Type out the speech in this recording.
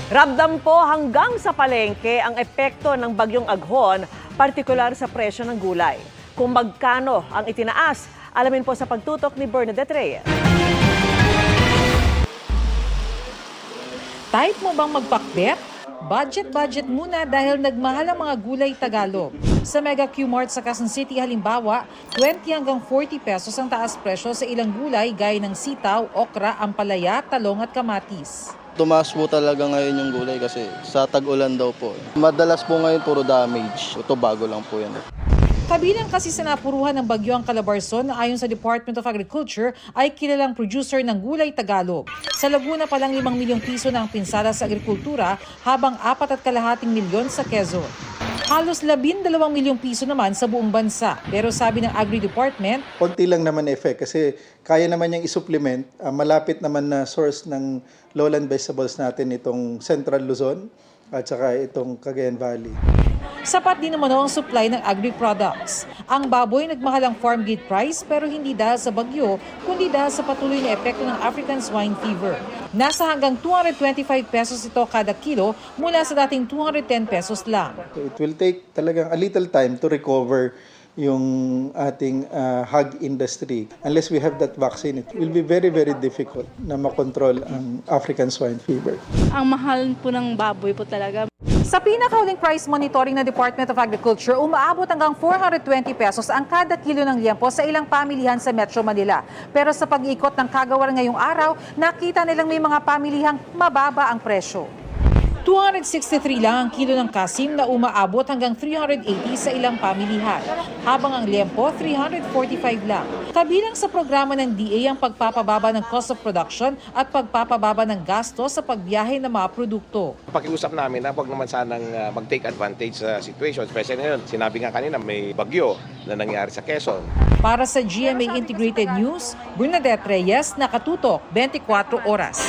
Ramdam po hanggang sa palengke ang epekto ng bagyong Aghon, partikular sa presyo ng gulay. Kung magkano ang itinaas, alamin po sa pagtutok ni Bernadette Reyes. Type mo bang magpakbet? Budget muna dahil nagmahal ang mga gulay Tagalog. Sa Mega Q-Mart sa Quezon City halimbawa, 20 hanggang 40 pesos ang taas presyo sa ilang gulay gaya ng sitaw, okra, ampalaya, talong at kamatis. Tumaas po talaga ngayon yung gulay kasi sa tag-ulan daw po. Madalas po ngayon puro damage. Ito bago lang po yan. Kabilang kasi sa napuruhan ng bagyo ang Calabarzon na ayon sa Department of Agriculture ay kilalang producer ng gulay Tagalog. Sa Laguna pa lang 5 milyong piso na ang pinsala sa agrikultura habang 4.2 milyon sa Quezon. Halos 12 milyong piso naman sa buong bansa. Pero sabi ng Agri Department, konti lang naman effect kasi kaya naman niyang isupplement. Malapit naman na source ng lowland vegetables natin itong Central Luzon at saka itong Cagayan Valley. sapat din naman ang supply ng agri-products. Ang baboy nagmahal ang farm gate price pero hindi dahil sa bagyo, kundi dahil sa patuloy na epekto ng African swine fever. Nasa hanggang 225 pesos ito kada kilo mula sa dating 210 pesos lang. So it will take talagang a little time to recover yung ating hog industry. Unless we have that vaccine, it will be very, very difficult na makontrol ang African swine fever. Ang mahal po ng baboy po talaga. Sa pinakahuling price monitoring ng Department of Agriculture, umaabot hanggang 420 pesos ang kada kilo ng liempo sa ilang pamilihan sa Metro Manila. Pero sa pag-ikot ng kagawaran ngayong araw, nakita nilang may mga pamilihang mababa ang presyo. 263 lang ang kilo ng kasim na umaabot hanggang 380 sa ilang pamilihan, habang ang liempo 345 lang. Kabilang sa programa ng DA ang pagpapababa ng cost of production at pagpapababa ng gasto sa pagbiyahe ng mga produkto. Pakiusap namin na huwag naman sanang mag-take advantage sa situation, especially ngayon. Sinabi nga kanina may bagyo na nangyari sa Quezon. Para sa GMA Integrated News, Bernadette Reyes, Nakatutok, 24 Oras.